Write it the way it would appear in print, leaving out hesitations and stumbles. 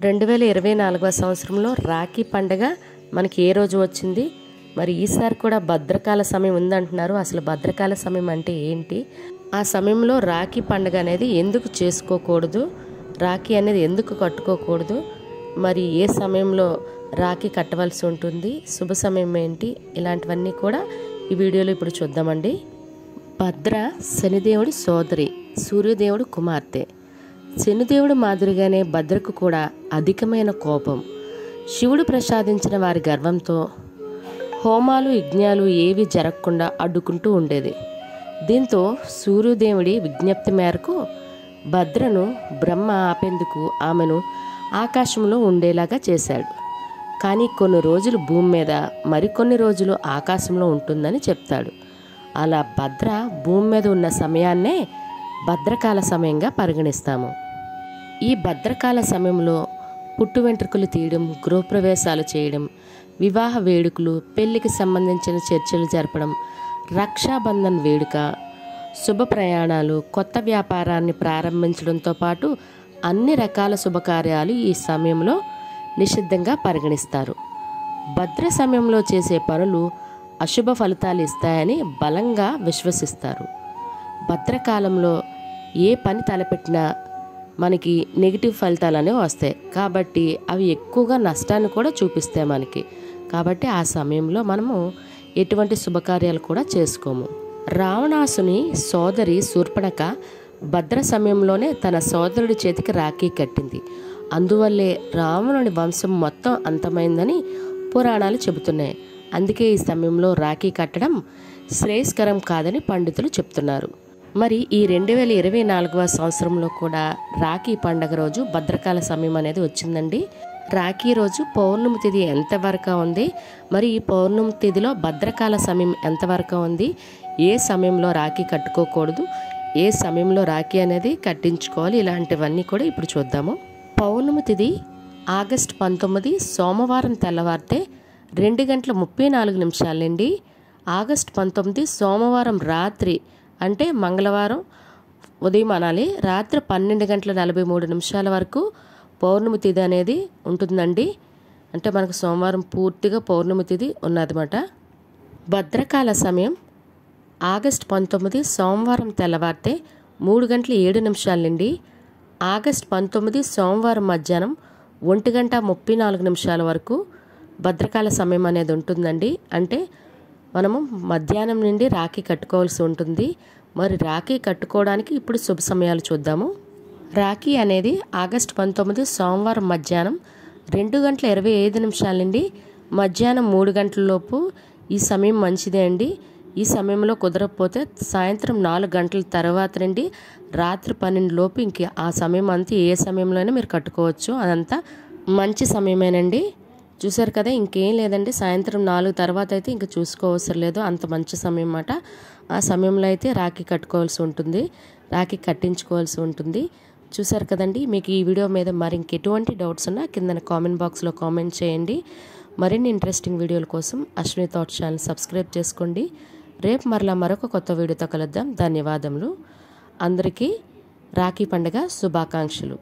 2024వ సంవత్సరంలో రాఖీ పండుగ మనకి ఏ రోజు వచ్చింది? మరి ఈసారి కూడా భద్రకాల సమయం ఉందంటున్నారు. అసలు భద్రకాల సమయం అంటే ఏంటి? ఆ సమయంలో రాఖీ పండుగ అనేది ఎందుకు చేసుకోకూడదు? రాఖీ అనేది ఎందుకు కట్టుకోకూడదు? మరి ఏ సమయంలో రాఖీ కట్టవలసి ఉంటుంది? శుభ సమయం ఏంటి? ఇలాంటివన్నీ కూడా ఈ వీడియోలో ఇప్పుడు చూద్దామండి. భద్ర శనిదేవుడి సోదరి, సూర్యదేవుడు కుమార్తె. శనిదేవుడు మాదిరిగానే భద్రకు కూడా అధికమైన కోపం. శివుడు ప్రసాదించిన వారి గర్వంతో హోమాలు యజ్ఞాలు ఏవి జరగకుండా అడ్డుకుంటూ ఉండేది. దీంతో సూర్యదేవుడి విజ్ఞప్తి మేరకు భద్రను బ్రహ్మ ఆపేందుకు ఆమెను ఆకాశంలో ఉండేలాగా చేశాడు. కానీ కొన్ని రోజులు భూమి మీద, మరికొన్ని రోజులు ఆకాశంలో ఉంటుందని చెప్తాడు. అలా భద్ర భూమి మీద ఉన్న సమయాన్నే భద్రకాల సమయంగా పరిగణిస్తాము. ఈ భద్రకాల సమయంలో పుట్టు వెంట్రుకలు తీయడం, గృహప్రవేశాలు చేయడం, వివాహ వేడుకలు, పెళ్లికి సంబంధించిన చర్చలు జరపడం, రక్షాబంధన్ వేడుక, శుభ ప్రయాణాలు, కొత్త వ్యాపారాన్ని ప్రారంభించడంతో పాటు అన్ని రకాల శుభకార్యాలు ఈ సమయంలో నిషిద్ధంగా పరిగణిస్తారు. భద్ర సమయంలో చేసే పనులు అశుభ ఫలితాలు ఇస్తాయని బలంగా విశ్వసిస్తారు. భద్రకాలంలో ఏ పని తలపెట్టినా మనకి నెగిటివ్ ఫలితాలు అనేవి వస్తాయి. కాబట్టి అవి ఎక్కువగా నష్టాన్ని కూడా చూపిస్తాయి మనకి. కాబట్టి ఆ సమయంలో మనము ఎటువంటి శుభకార్యాలు కూడా చేసుకోము. రావణాసుని సోదరి శూర్పణఖ భద్ర సమయంలోనే తన సోదరుడి చేతికి రాఖీ కట్టింది. అందువల్లే రావణుని వంశం మొత్తం అంతమైందని పురాణాలు చెబుతున్నాయి. అందుకే ఈ సమయంలో రాఖీ కట్టడం శ్రేయస్కరం కాదని పండితులు చెప్తున్నారు. మరి ఈ 2024వ సంవత్సరంలో కూడా రాఖీ పండగ రోజు భద్రకాల సమయం అనేది వచ్చిందండి. రాఖీ రోజు పౌర్ణమి తిథి ఎంతవరకు ఉంది, మరి ఈ పౌర్ణమి తిథిలో భద్రకాల సమయం ఎంతవరకు ఉంది, ఏ సమయంలో రాఖీ కట్టుకోకూడదు, ఏ సమయంలో రాఖీ అనేది కట్టించుకోవాలి, ఇలాంటివన్నీ కూడా ఇప్పుడు చూద్దాము. పౌర్ణమి తిథి ఆగస్టు 19 సోమవారం తెల్లవారితే 2:34 నుండి ఆగస్టు 19 సోమవారం రాత్రి అంటే మంగళవారం ఉదయం అనాలి, రాత్రి 12:43 వరకు పౌర్ణమి తిథి అనేది ఉంటుందండి. అంటే మనకు సోమవారం పూర్తిగా పౌర్ణమి తిథి ఉన్నదన్నమాట. భద్రకాల సమయం ఆగస్టు 19 సోమవారం తెల్లవారితే 3:07 నుండి ఆగస్టు 19 సోమవారం మధ్యాహ్నం 1:34 వరకు భద్రకాల సమయం అనేది ఉంటుందండి. అంటే మనము మధ్యాహ్నం నుండి రాఖీ కట్టుకోవాల్సి ఉంటుంది. మరి రాఖీ కట్టుకోవడానికి ఇప్పుడు శుభ సమయాలు చూద్దాము. రాఖీ అనేది ఆగస్టు 19 సోమవారం మధ్యాహ్నం 2:25 నుండి మధ్యాహ్నం 3 లోపు ఈ సమయం మంచిదే అండి. ఈ సమయంలో కుదరకపోతే సాయంత్రం 4 గంటల తర్వాత నుండి రాత్రి 12 లోపు ఇంక ఆ సమయం అంతా ఏ సమయంలో అయినా మీరు కట్టుకోవచ్చు. అదంతా మంచి సమయమేనండి. చూసారు కదా, ఇంకేం లేదండి. సాయంత్రం 4 తర్వాత అయితే ఇంక చూసుకోవసరం లేదు, అంత మంచి సమయం అన్నమాట. ఆ సమయంలో అయితే రాఖీ కట్టుకోవాల్సి ఉంటుంది, రాఖీ కట్టించుకోవాల్సి ఉంటుంది. చూసారు కదండి. మీకు ఈ వీడియో మీద మరి ఇంకెటువంటి డౌట్స్ ఉన్నా కింద కామెంట్ బాక్స్లో కామెంట్ చేయండి. మరిన్ని ఇంట్రెస్టింగ్ వీడియోల కోసం అశ్విని థాట్స్ ఛానల్ సబ్స్క్రైబ్ చేసుకోండి. రేపు మరలా మరొక కొత్త వీడియోతో కలుద్దాం. ధన్యవాదములు. అందరికీ రాఖీ పండుగ శుభాకాంక్షలు.